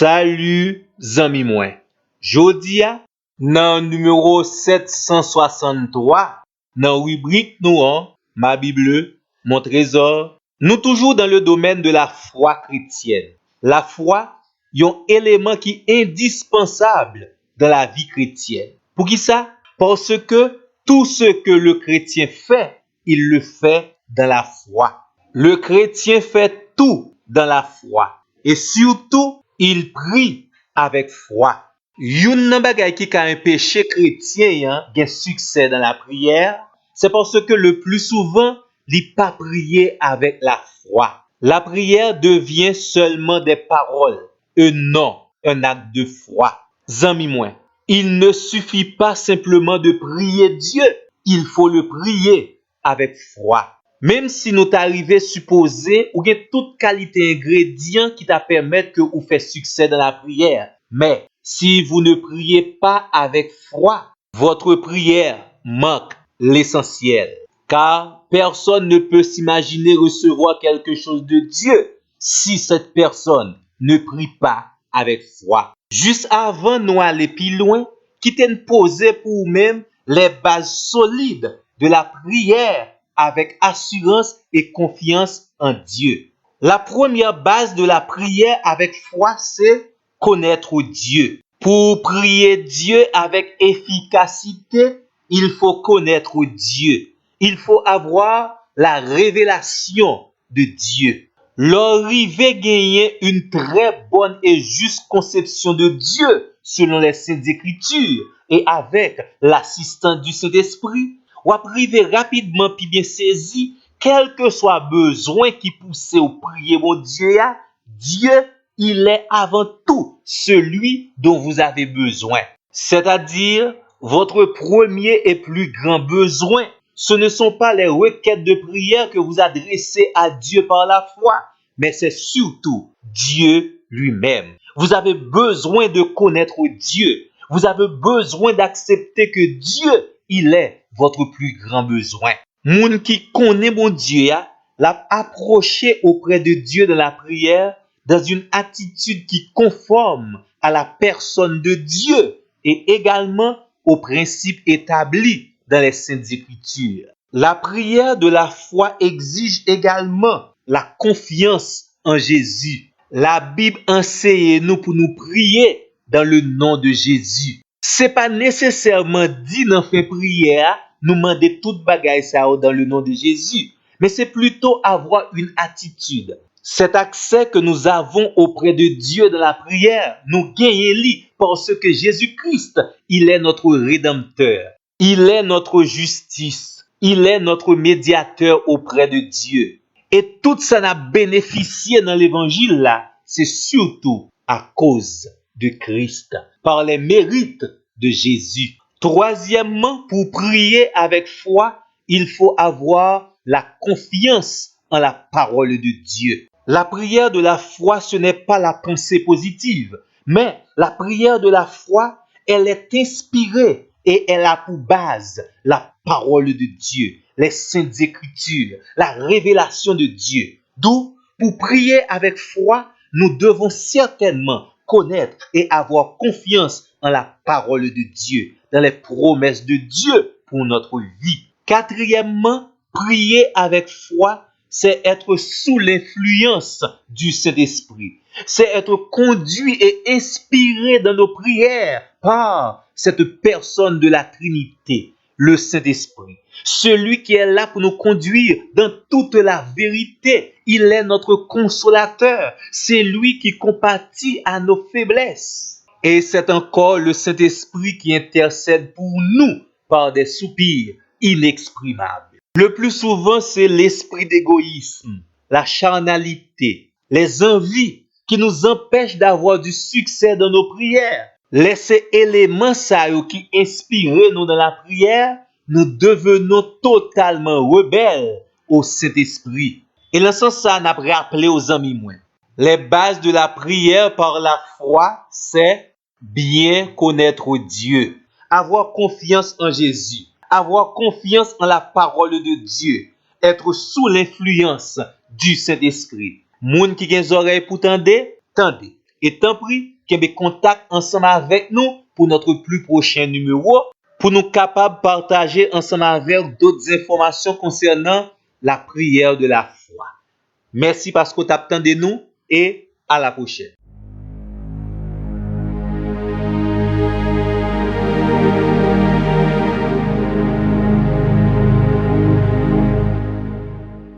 Salut, zami mwen. Jodi a, nan numéro 763, nan rubrique nou ma Bible, mon trésor, nous toujours dans le domaine de la foi chrétienne. La foi, yon élément qui est indispensable dans la vie chrétienne. Pour qui ça? Parce que tout ce que le chrétien fait, il le fait dans la foi. Le chrétien fait tout dans la foi. Et surtout, il prie avec foi. Yon nan bagay qui ka empêché chrétien gen succès dans la prière, c'est parce que le plus souvent, il pas prier avec la foi. La prière devient seulement des paroles, un acte de foi. Zami mwen, il ne suffit pas simplement de prier Dieu, il faut le prier avec foi. Même si nous t'arrivons supposer ou gen toute qualité ingrédients qui t'a permettre que vous fait succès dans la prière. Mais si vous ne priez pas avec foi, votre prière manque l'essentiel. Car personne ne peut s'imaginer recevoir quelque chose de Dieu si cette personne ne prie pas avec foi. Juste avant nous aller plus loin, quittez nous poser pour vous-même les bases solides de la prière avec assurance et confiance en Dieu. La première base de la prière avec foi, c'est connaître Dieu. Pour prier Dieu avec efficacité, il faut connaître Dieu. Il faut avoir la révélation de Dieu. L'arriver gagner une très bonne et juste conception de Dieu selon les Saintes Écritures et avec l'assistance du Saint-Esprit, ou arriver rapidement puis bien saisi, quel que soit besoin qui pousse au prier mon Dieu, Dieu, il est avant tout celui dont vous avez besoin. C'est-à-dire, votre premier et plus grand besoin, ce ne sont pas les requêtes de prière que vous adressez à Dieu par la foi, mais c'est surtout Dieu lui-même. Vous avez besoin de connaître Dieu. Vous avez besoin d'accepter que Dieu, il est votre plus grand besoin. Moun qui connaît mon Dieu, l'a approché auprès de Dieu dans la prière dans une attitude qui conforme à la personne de Dieu et également aux principes établis dans les Saintes Écritures. La prière de la foi exige également la confiance en Jésus. La Bible enseigne nous pour nous prier dans le nom de Jésus. C'est pas nécessairement dit dans fin prière nous demander toute bagaille ça dans le nom de Jésus, mais c'est plutôt avoir une attitude. Cet accès que nous avons auprès de Dieu dans la prière, nous gagnons parce que Jésus-Christ, il est notre rédempteur. Il est notre justice. Il est notre médiateur auprès de Dieu. Et tout ça n'a bénéficié dans l'évangile là, c'est surtout à cause de Christ, par les mérites de Jésus. Troisièmement, pour prier avec foi, il faut avoir la confiance en la parole de Dieu. La prière de la foi, ce n'est pas la pensée positive, mais la prière de la foi, elle est inspirée et elle a pour base la parole de Dieu, les Saintes Écritures, la révélation de Dieu. D'où, pour prier avec foi, nous devons certainement connaître et avoir confiance en la parole de Dieu, dans les promesses de Dieu pour notre vie. Quatrièmement, prier avec foi, c'est être sous l'influence du Saint-Esprit. C'est être conduit et inspiré dans nos prières par cette personne de la Trinité, le Saint-Esprit. Celui qui est là pour nous conduire dans toute la vérité. Il est notre consolateur. C'est lui qui compatit à nos faiblesses. Et c'est encore le Saint-Esprit qui intercède pour nous par des soupirs inexprimables. Le plus souvent, c'est l'esprit d'égoïsme, la charnalité, les envies qui nous empêchent d'avoir du succès dans nos prières. Laissez éléments ça qui inspirent nous dans la prière, nous devenons totalement rebelles au Saint-Esprit. Et dans ce sens, ça n'a pas rappelé aux amis moins. Les bases de la prière par la foi, c'est bien connaître Dieu, avoir confiance en Jésus, avoir confiance en la parole de Dieu, être sous l'influence du Saint-Esprit. Moun qui gen oreilles pour tendre, tendez. Et tant pis, qu'embé contact ensemble avec nous pour notre plus prochain numéro, pour nous capables partager ensemble avec d'autres informations concernant la prière de la foi. Merci parce que tu as attendu nous et à la prochaine.